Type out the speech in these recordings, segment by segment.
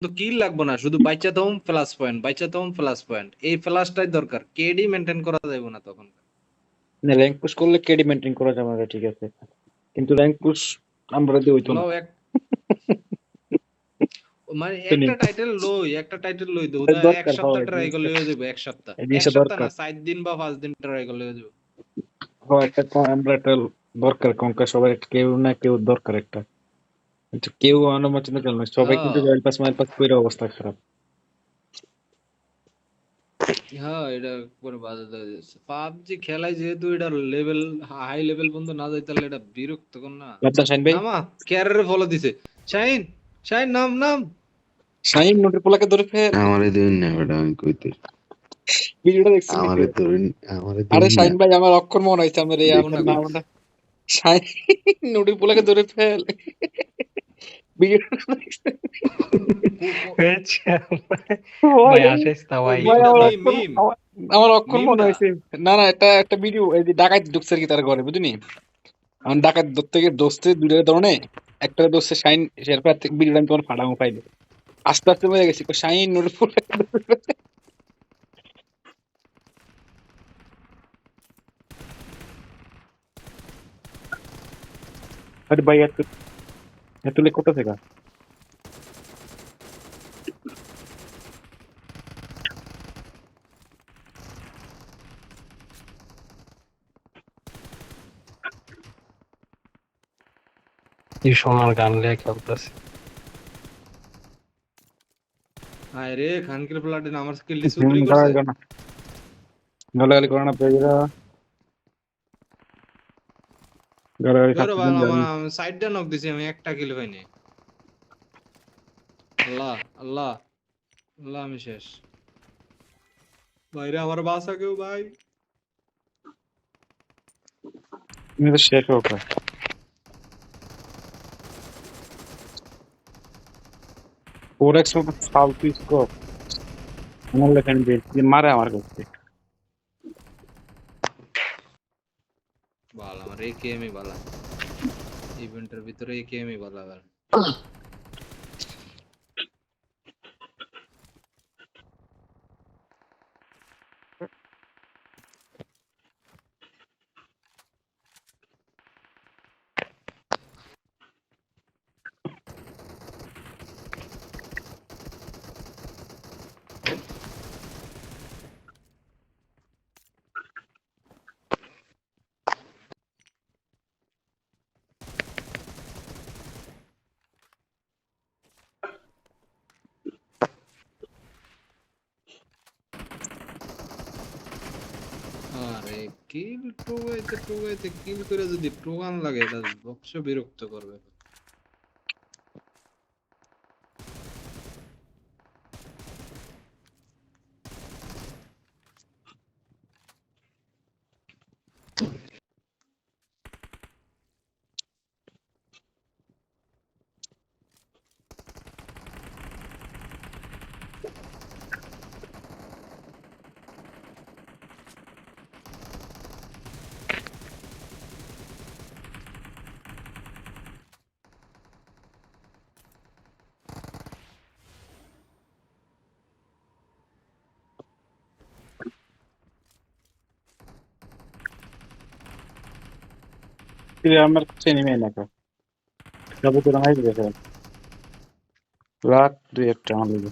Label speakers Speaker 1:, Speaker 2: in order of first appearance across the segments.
Speaker 1: তো কিল লাগবো না, শুধু বাইচা তখন প্লাস পয়েন্ট, বাইচা তখন প্লাস পয়েন্ট, এই প্লাসটাই দরকার। কেডি মেনটেন করা যাবে না তখন।
Speaker 2: না র্যাঙ্ক পুশ করলে কেডি মেনটেন করা যাবে না, ঠিক আছে, কিন্তু র্যাঙ্ক পুশ আমরা দিয়ে হইতো না।
Speaker 1: লও এক মানে একটা টাইটেল লই দেবো না, এক
Speaker 2: দরকার
Speaker 1: সপ্তাহ
Speaker 2: হয়,
Speaker 1: ট্রাই করলে হয়ে যাবে, এক সপ্তাহ,
Speaker 2: এই
Speaker 1: এক
Speaker 2: জিনিসটা
Speaker 1: সপ্তাহ না
Speaker 2: দরকার
Speaker 1: 7 দিন বা 5 দিন ট্রাই করলে হয়ে যাবে।
Speaker 2: হয়। আমরা একটা দরকার কঙ্কা, সবাই কেউ না কেউ দরকার একটা, কিন্তু কেউ অনুমোচন কেন না, সবাই কিন্তু
Speaker 1: হ্যাঁ
Speaker 2: রয়্যাল পাস মাইল পাস করে অবস্থা খারাপ।
Speaker 1: হ্যাঁ, এটা করে বাধা দেওয়া যাচ্ছে। পাবজি খেলায় যেহেতু এটা লেভেল হাই লেভেল পর্যন্ত না যায়, তাহলে এটা বিরক্তকর না?
Speaker 2: আপনার শাইন ভাই,
Speaker 1: নামা ক্যারিয়ারে ফলো দিছে। শাইন, শাইন নাম নাম।
Speaker 2: শাইন নোটের পোলাকে ধরে ফেল।
Speaker 3: আমারে ধরুন না বেটা, আমি কইতে
Speaker 2: ভিডিওটা দেখছেন নাকি?
Speaker 3: আমারে ধরুন, আমারে
Speaker 2: আরে
Speaker 3: ধরুন না
Speaker 2: শাইন ভাই, আমার অক্ষর মনে হয়েছে আমার এই আপনার
Speaker 1: কোনটা
Speaker 2: নামটা। শাইন নোটের পোলাকে ধরে ফেল, ভিডিওটা দেখছেন? ভাই,
Speaker 4: ভাই আসিস না ভাই।
Speaker 2: ভাই
Speaker 1: মিমটা
Speaker 2: আমার
Speaker 1: মিম
Speaker 2: অক্ষর
Speaker 1: মিম
Speaker 2: আমার অক্ষর মনে
Speaker 1: মিমটা।
Speaker 2: হয়েছে। না না, একটা একটা ভিডিও, এই যে ডাকাত ঢুকছে আর কি তার ঘরে, বুঝলি? আমার ডাকাত ধরতে গিয়ে দোস্তে দুইটা ধরনে, একটা দোস্তে শাইন শেরপার থেকে ভিডিওটা আমি তোমার ফাটামো পাইলে আস্তে আস্তে বুঝে গেছি শাইন নোটের পোলাকে ধরে ফেল। আরে ভাই এত এত লেট কোথা থেকে?
Speaker 4: এই সোনার গান লিয়ে খেলতেছে।
Speaker 1: হায় রে, খানকির প্লাটে আমার স্কিল চুরি করছে।
Speaker 2: গালাগালি করে না পেয়েরা, গালাগালি
Speaker 1: ধরো
Speaker 2: খাচ্ছেন
Speaker 1: ভাই,
Speaker 2: জানি।
Speaker 1: আমার সাইডটা নক দিছি, আমি একটা কিল পাইনি। আল্লাহ আল্লাহ আল্লাহ, আমি শেষ। ভাইরে আমার বাসা কেউ ভাই।
Speaker 2: তুমি তো শেষ হোক। ফোর এক্স ফালতু স্কোপ আমার লেখেন যে মারে আমার কাছে।
Speaker 1: বাল আমার একেএমই বালা, ইভেন্টের ভিতরে একেএমই বালা ভাই। আরে কিল টোগাইতে কিল করে যদি টোগান লাগে, এটা বক্স বিরক্ত করবে।
Speaker 2: আমার চেনি মেয়ে না সব তো রাঙাই গেছে রাত দুই একটা আমার লেগে।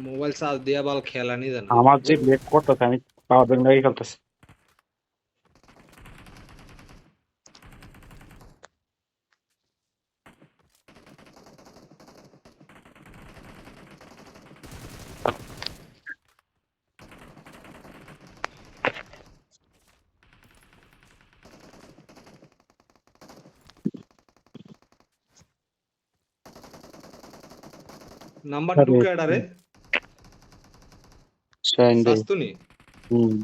Speaker 1: মোবাইল চার্জ দিয়া বাল খেলানি জানো।
Speaker 2: আমার যে লেট করতেছে আমি পাওয়ার ব্যাংক লাগিয়ে ফেলতেছি।
Speaker 1: নাম্বার 2 কে আরে
Speaker 2: শাইন ভাই।
Speaker 1: সাস্তুনি।
Speaker 2: হুম,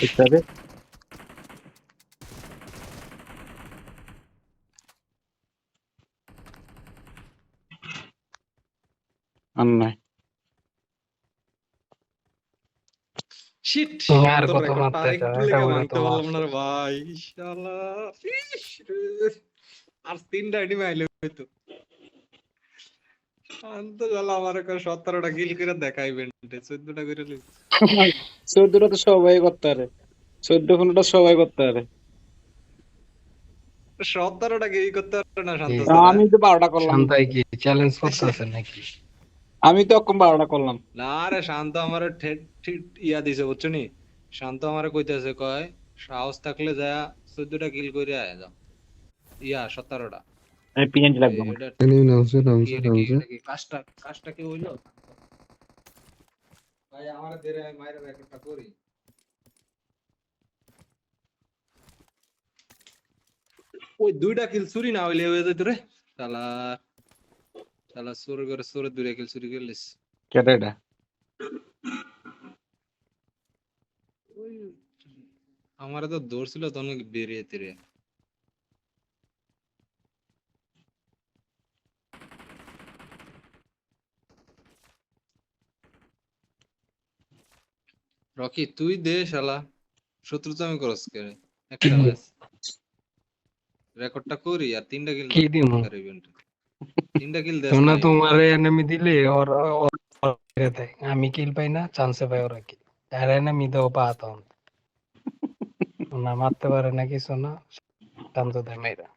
Speaker 2: একটারে আর নাই।
Speaker 1: শিট,
Speaker 4: আর
Speaker 1: শান্তর
Speaker 4: কত
Speaker 1: রেকর্ডটা
Speaker 4: মারতে চাও?
Speaker 1: আরেকটু
Speaker 4: এটা
Speaker 1: লেগে
Speaker 4: বলে তো
Speaker 1: মারতে পারলাম না রে
Speaker 4: আফসোস।
Speaker 1: ভাই, শালা। ইস রে। আর 3টা আইডি মাইলে হইতো। শান্ত শালা আমার 17টা কিল করে দেখাই ইভেন্টে, 14টা করে লিস।
Speaker 2: 14টা তো সবাই করতে পারে, 14-15টা সবাই করতে পারে।
Speaker 1: 17টা কি করতে পারে না শান্ত
Speaker 4: এই
Speaker 1: ছাড়া?
Speaker 2: আমি তো 12টা করলাম।
Speaker 4: শান্তাই কি চ্যালেঞ্জ করতেছে নাকি?
Speaker 2: আমি তো অক্ষম 12টা করলাম।
Speaker 1: না রে, শান্ত আমার ইয়া দিছে বুঝছো নি? শান্ত আমারে কইতেছে, কয় সাহস থাকলে যা 14টা কিল করে আয় যাও। ইয়া 17টা।
Speaker 2: আমি পিএনজি লাগবে আমার।
Speaker 1: এটা
Speaker 3: এনিমি নামছে
Speaker 1: কি,
Speaker 3: নামছে
Speaker 1: এটা কি,
Speaker 3: নামছে।
Speaker 1: এটা কি কাজটা কাজটা কি হইলো? ভাই আমার দেরে মাইরা রেকর্ডটা করি। ওই 2টা কিল চুরি না হইলে হয়ে যেত রে। শালা, শালা চোর করে চোরের 2টা কিল চুরি করলিস।
Speaker 2: কেটে এটা
Speaker 1: ওই আমারে তো ধরছিল তো অনেক বেরিয়ে তেরে। রকি তুই দে শালা, শত্রুতা আমি করস কে? একটা ম্যাচ রেকর্ডটা করি আর 3টা কিল
Speaker 4: কি দিমু?
Speaker 1: দরকার ইভেন্টে। 3টা কিল দেস
Speaker 4: তোমরা
Speaker 1: নাই।
Speaker 4: তোমারে এনিমি দিলে ওরা মেরে দেয়। আমি কিল পাই না, চান্সে পাই ওরা কিল। আর এনিমি দেও পাত না মারতে পারে না কিছু না, শান্ত দেয় মেয়েরা।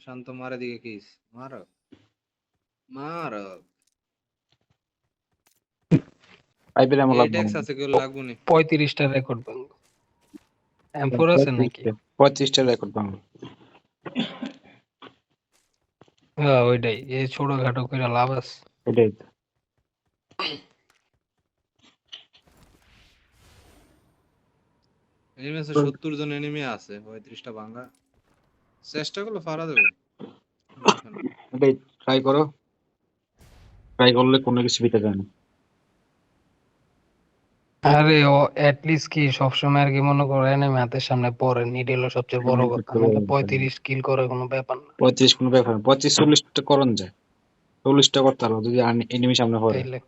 Speaker 1: শান্ত মারে দিকে কিস মারো, মারো।
Speaker 2: পাইপের এমন লাগবে না।
Speaker 1: এইডেক্স আছে কেউ লাগবো নি?
Speaker 4: 35টা রেকর্ড ভাঙবো। M4 আছে নাকি?
Speaker 2: 35টা রেকর্ড ভাঙলো।
Speaker 4: হ্যাঁ ওইটাই, এই ছোটখাটো করে লাভ আছে।
Speaker 2: এটাই তো।
Speaker 1: এই ম্যাচে 70 জন এনিমি আছে, 35টা ভাঙা চেষ্টা করলে পারা যাবে, সমস্যা নেই।
Speaker 2: এটাই ট্রাই করো, ট্রাই করলে কোনো কিছু বিতে যায় না।
Speaker 4: আরে ও লিস্ট কি সবসময় আর কি মনে করো এনিমি হাতের সামনে পড়ে নিডল সবচেয়ে বড় কথা, নাহলে 35 কিল করে কোনো ব্যাপার না।
Speaker 2: 35 কোনো ব্যাপার না, 35-40টা করণ যায়, 40টা করতে পারবো যদি এনিমি সামনে পড়ে।
Speaker 4: তাইলে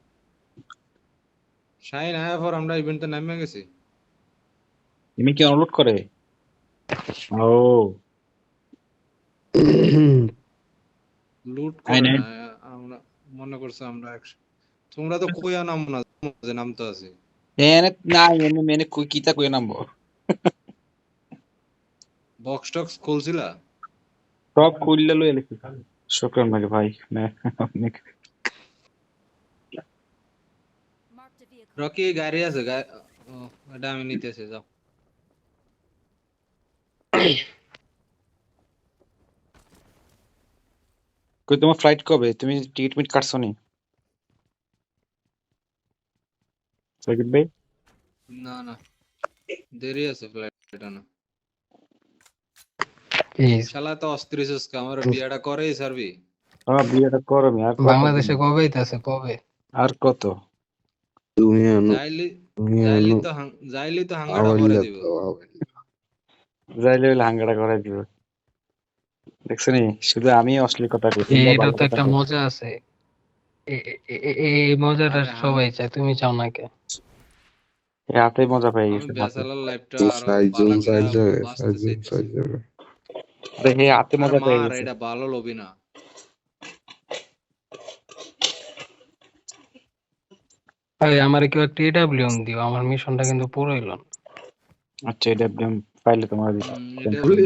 Speaker 1: শাইন আয়ার পর আমরা ইভেন্টে নামে গেছি।
Speaker 2: এনিমি কি আনলোড করে? ও
Speaker 1: লুট
Speaker 2: আই
Speaker 1: করে
Speaker 2: নাই।
Speaker 1: না, আমরা মনে করছো আমরা তোমরা তো কইয়া নাম না যে নাম তো আছে।
Speaker 2: এনে না এনিমি এনে কই কিতা কই নামবো?
Speaker 1: বক্স টক্স খুলছিলা?
Speaker 2: সব খুললে লই এলি। শুকরান ভাই ভাই না অনেক।
Speaker 5: Marked a vehicle.
Speaker 1: রকি গাড়ি আছে ও, এটা আমি নিতেছি, যাও।
Speaker 2: কই তোমার ফ্লাইট কবে? তুমি টিকিট মিট কাটছো নি সাকিব ভাই?
Speaker 1: না না, দেরি আছে ফ্লাইট না।
Speaker 4: প্লিজ।
Speaker 1: শালা তো অস্থির আমার বিয়াটা করেই সারবি।
Speaker 2: হ্যাঁ বিয়েটা করো মি, আর কত দিন?
Speaker 4: বাংলাদেশে কবে আইতাছে কবে?
Speaker 2: আর কত?
Speaker 3: তুমি আনো,
Speaker 1: যাইলি,
Speaker 3: তুমি
Speaker 1: যাইলি
Speaker 3: আনো।
Speaker 1: তো যাইলি তো হাঙ্গাটা করে
Speaker 3: আওয়াইল্লা
Speaker 1: দিব।
Speaker 3: তো আওয়াইল্লা।
Speaker 2: যাইলে হইলে হাঙ্গাটা করে দিব। দেখছো নি, শুধু আমি অশ্লীল কথা কই, তোমরা
Speaker 4: এটা
Speaker 2: ভালো
Speaker 4: তো
Speaker 2: কথা
Speaker 4: একটা
Speaker 2: কও।
Speaker 4: মজা আছে। এই মজাটা
Speaker 1: আরে
Speaker 4: সবাই চায়, তুমি চাও না কে?
Speaker 2: এই হাতে মজা পেয়ে
Speaker 1: আমি
Speaker 2: গেছে হাতে।
Speaker 1: ব্যাচেলর লাইফটা
Speaker 3: তো
Speaker 1: আরো
Speaker 3: সাইজুম
Speaker 1: বালা করে
Speaker 3: সাইজ যাবে,
Speaker 1: বাঁচতে
Speaker 3: সাইজুম
Speaker 1: চাইতেছি।
Speaker 3: সাইজ যাবে।
Speaker 2: দেখে হাতে
Speaker 1: আর
Speaker 2: মজা পেয়ে
Speaker 1: মার,
Speaker 2: গেছে।
Speaker 1: এটা ভালো লবি না।
Speaker 4: আরে আমার কেউ একটা এডাব্লিউএম দিও, আমার মিশনটা কিন্তু পুরো হইল না।
Speaker 2: আচ্ছা এটা একদম পাইলে তোমার দিতাম।
Speaker 1: এটা
Speaker 3: বলি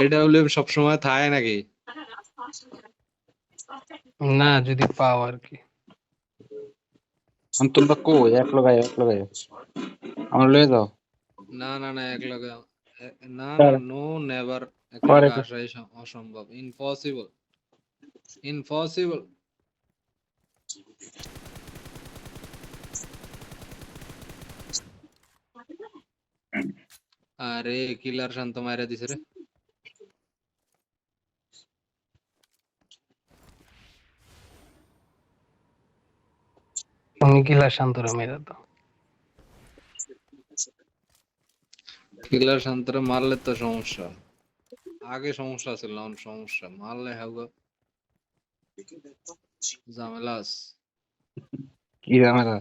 Speaker 1: এটা সবসময় থাকে নাকি?
Speaker 4: না যদি পাও আর কি।
Speaker 2: তোমরা কই এক লগাই আমার লয়ে যাও।
Speaker 1: না না না, এক লগে না না,
Speaker 2: তার
Speaker 1: নো নেভার, এক
Speaker 2: পরে
Speaker 1: লগে আসাই অসম্ভব, ইম্পসিবল, ইম্পসিবল। আরে কিলার শান্ত মাইরা দিছে রে।
Speaker 4: তুমি কিলার শান্তরে মেরে দাও।
Speaker 1: কিলার শান্তরে মারলে তো সমস্যা, আগে সমস্যা ছিল না, এখন সমস্যা মারলে হবে ঝামেলা আছে।
Speaker 2: কি ঝামেলা?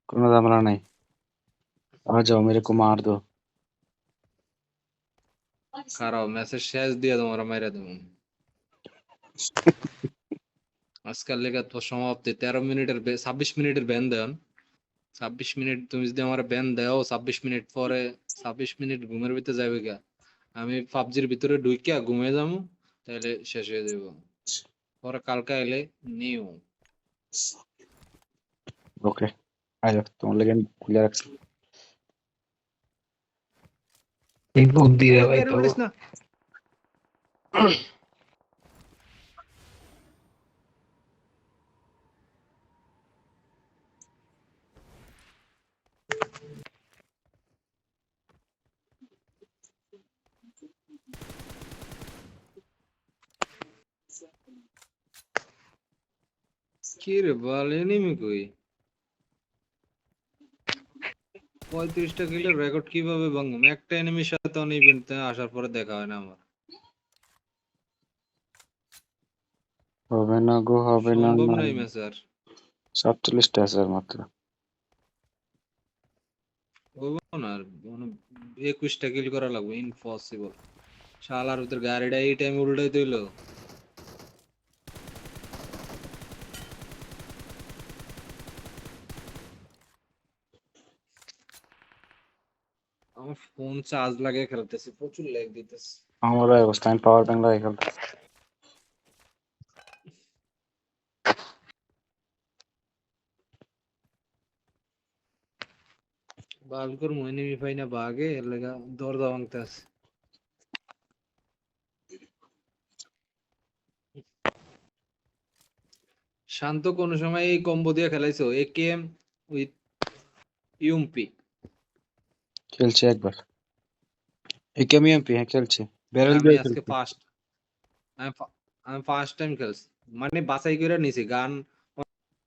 Speaker 2: কোনো ঝামেলা নাই। आ जाओ मेरे को मार दो।
Speaker 1: খারাপ মেসেজ শেষ দিয়ে তোমার মাইরা দেবো আজকাল লেগে তো সমাপ্তি 13 মিনিটের 26 মিনিটের ব্যান দেন। 26 মিনিট তুমি যদি আমার ব্যান দাও 26 মিনিট পরে 26 মিনিট ঘুমের ভিতরে যাবে গা, আমি পাবজির ভিতরে ঢুকিয়া ঘুমিয়ে যাবো, তাহলে শেষ হয়ে যাব। পরে কালকে এলে নিউ
Speaker 2: ओके आ जाओ, तुम लेकिन खुले रख।
Speaker 4: এই বুদ্ধি রে ভাই
Speaker 1: বের
Speaker 4: তো।
Speaker 1: করিস না। কি রে বল এনিমি কই? 35টা কিলের রেকর্ড কিভাবে ভাঙবো? একটা এনিমির সাথে অন ইভেন্টে আসার পরে দেখা হয় না আমার।
Speaker 2: হবে না গো, হবে না।
Speaker 1: সম্ভব নয় ম্যাচ আর
Speaker 2: 47টা আছে আর মাত্র।
Speaker 1: হবো না আর, মানে 21টা কিল করা লাগবে, ইম্পসিবল। শালার ভিতর গাড়িটা এই টাইম উল্টাই দিলো। আমার ফোন চার্জ লাগিয়ে খেলতেছি, প্রচুর ল্যাগ দিতেছে।
Speaker 2: আমারও এই অবস্থা, আমি পাওয়ার ব্যাংক লাগিয়ে খেলতে।
Speaker 1: বালকর এনিমি পাই না বাগে, এর লাগা দরজা ভাঙতে আছে। শান্ত কোন সময় এই কম্বো দিয়ে খেলাইছো? AKM with UMP?
Speaker 2: খেলছি একবার। একেএম এমপি হ্যাঁ খেলছি, ব্যারেল
Speaker 1: আমি
Speaker 2: দিয়ে
Speaker 1: আজকে
Speaker 2: খেলছি।
Speaker 1: ফার্স্ট, আমি ফার্স্ট টাইম খেলছি, মানে বাছাই করে নিছি গান।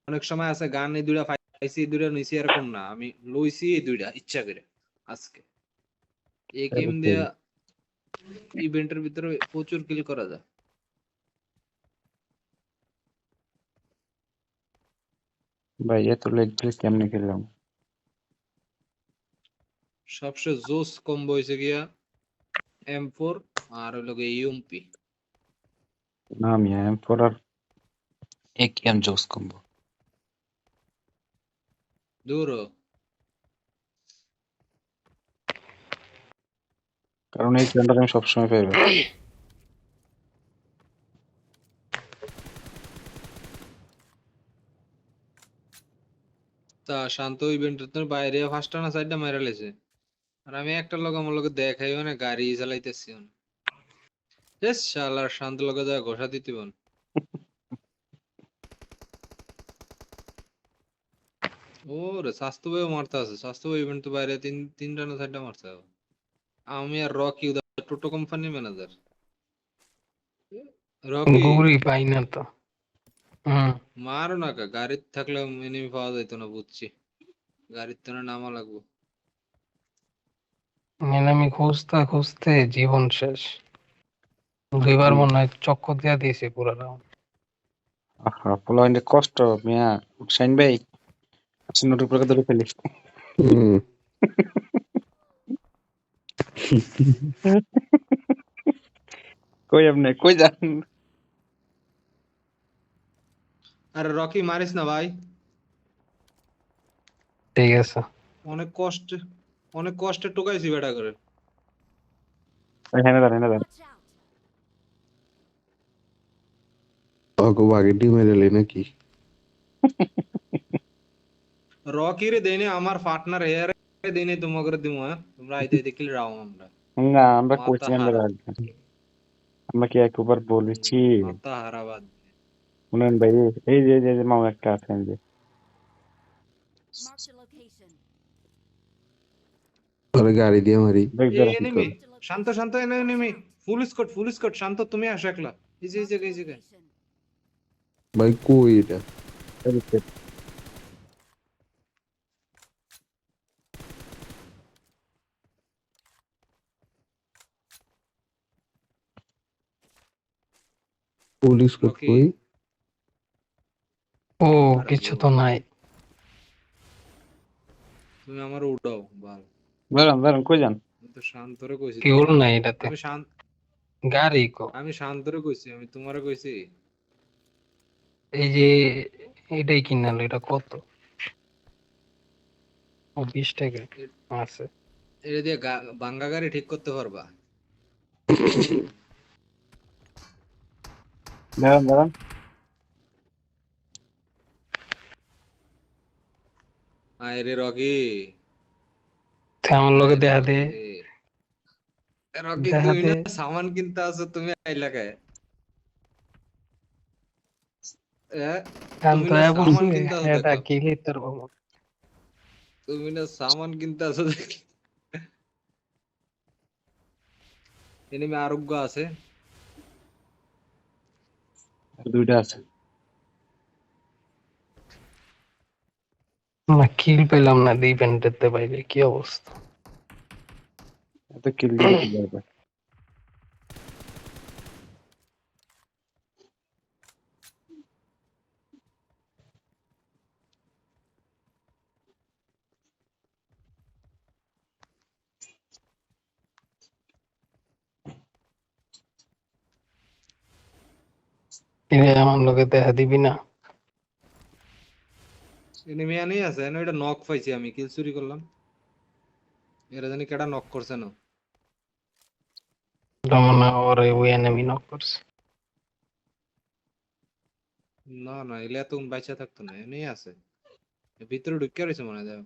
Speaker 1: অনেক সময় আছে গান এই দুইটা পাইছি, এই দুইটা নিছি, এরকম না, আমি লইছি এই দুইটা ইচ্ছা করে আজকে। এই গেম দিয়া ইভেন্টের ভিতরে প্রচুর কিল করা যায়।
Speaker 2: ভাই এত লেগ প্লে কেমনে খেললাম?
Speaker 1: সবচেয়ে জোস কম্বো হইছে গিয়া M4 আর হলো গিয়ে ইউএমপি।
Speaker 2: না আমি M4 আর একেএম জোস কম্বো।
Speaker 1: দূর
Speaker 2: কারণ এই গেমটা আমি সবসময় পাইবো।
Speaker 1: তা শান্ত ইভেন্টের বাইরে ফার্স্ট না সাইডটা মাইরা লেছে, আর আমি একটা লোক আমার লোকে দেখাইও না, গাড়ি চালাইতেছি। বেশ শালার শান্ত লোকে যা ঘোষা দিতে বন। ওরে স্বাস্থ্য ভাই মারতে আছে, স্বাস্থ্য ভাই ইভেন্ট তো বাইরে তিনটা না চারটা মারতে হবে। আমি আর রকি টোটো কোম্পানির ম্যানেজার। রকি
Speaker 4: গুড়ি পাই না তো।
Speaker 1: মারো না কা, গাড়ির থাকলে এনিমি পাওয়া যাইতো না, বুঝছি। গাড়ির তো নামা লাগবো।
Speaker 4: আমি খুঁজতে খুঁজতে জীবন শেষ। দুইবার মনে হয় চক্কর দিয়া দিয়েছে পুরো রাউন্ড।
Speaker 2: পোলাইন্ডে কষ্ট মিয়া। শাইন ভাই আসুন নোটের উপরে ধরে ফেলি। কই আপনি কই যান?
Speaker 1: আরে রকি মারিস না ভাই,
Speaker 4: ঠিক আছে।
Speaker 1: অনেক কষ্টে টোকাইছি বেটা করে।
Speaker 2: হ্যাঁ দাঁড়ান।
Speaker 5: Watch out!
Speaker 3: ওকে বাগেটি মেরে এলি নাকি?
Speaker 1: রকি রে দেনে আমার পার্টনার হেয়ার দেনে তোমাকে দিমু, হ্যাঁ তোমরা আইতে দেখলে রাও আমরা
Speaker 2: না আমরা
Speaker 1: মাথা
Speaker 2: কোচিং এর
Speaker 1: হারা,
Speaker 2: আমরা কি একবার বলেছি?
Speaker 1: মাথা হারাবাদ।
Speaker 2: শুনেন ভাই, এই যে মামা একটা আছেন যে
Speaker 5: Marked a location.
Speaker 3: ওরে গাড়ি দিয়ে মারি।
Speaker 2: দেখ
Speaker 1: এ
Speaker 2: যারা
Speaker 1: এনিমি,
Speaker 5: Marked a location.
Speaker 1: শান্ত এনিমি, ফুল স্কট শান্ত, তুমি আসো একলা। এই যে
Speaker 5: Marked a location.
Speaker 3: ভাই কই এটা? পুলিশ কোড
Speaker 1: রকি
Speaker 3: কই?
Speaker 4: ও
Speaker 1: আরে
Speaker 4: কিছু
Speaker 1: বল,
Speaker 4: তো নাই।
Speaker 1: তুমি আমার উঠাও বাল।
Speaker 2: দাঁড়ান দাঁড়ান, কই যান?
Speaker 1: আমি তো শান্তরে কইছি
Speaker 4: কি হল
Speaker 1: তোমারে।
Speaker 4: নাই এটাতে?
Speaker 1: আমি শান্ত
Speaker 4: গাড়ি কো
Speaker 1: আমি শান্তরে কইছি, আমি তোমারে কইছি।
Speaker 4: এই যে এটাই কিনালো, এটা কত? ও 20 টাকা
Speaker 1: এ-
Speaker 4: আছে।
Speaker 1: এটা দিয়ে বাঙ্গা গাড়ি ঠিক করতে পারবা?
Speaker 2: দাঁড়ান দাঁড়ান।
Speaker 1: আয় রে রকি,
Speaker 4: তুই আমার লগে
Speaker 1: আয় রে
Speaker 4: দেখা দে,
Speaker 1: রকি রে। রকি
Speaker 4: দেখা
Speaker 1: তুমি
Speaker 4: দে।
Speaker 1: না সামান কিনতে আছো, তুমি আইলা কে? এ,
Speaker 4: আমি
Speaker 1: তুমি
Speaker 4: তো
Speaker 1: না
Speaker 4: বলছি
Speaker 1: সামান কিনতে আছো
Speaker 4: এটা
Speaker 1: দেখো,
Speaker 4: কি লিখতে পারবো।
Speaker 1: তুমি না সামান কিনতে আছো দেখো। এনিমে আরোগ্য আছে।
Speaker 2: দুইটা আছে।
Speaker 4: না কিল পেলাম না, ডিপেন্ডেন্টতে পাইলে কি অবস্থা।
Speaker 2: এত কিল দিলে কি হবে?
Speaker 4: কিরে আমার লগে দেখা দিবি না?
Speaker 1: এনিমে আনেই আছে, এনে এটা নক পাইছি, আমি কিল চুরি করলাম। এরা জানি কেডা নক করছে না।
Speaker 4: রমনা ওরে ওই এনিমি নক করছে।
Speaker 1: না না, এলে তো বাইচা থাকতো না, এনেই আছে। ভিতরে ঢুকে রয়েছে মনে হয় দেখো।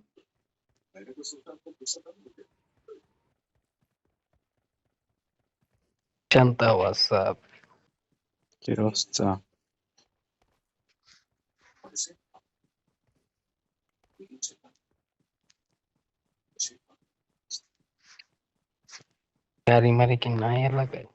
Speaker 4: শান্তা হোয়াটসঅ্যাপ।
Speaker 2: কি অবস্থা?
Speaker 4: গাড়ি মারি কি নাই এলাকায়?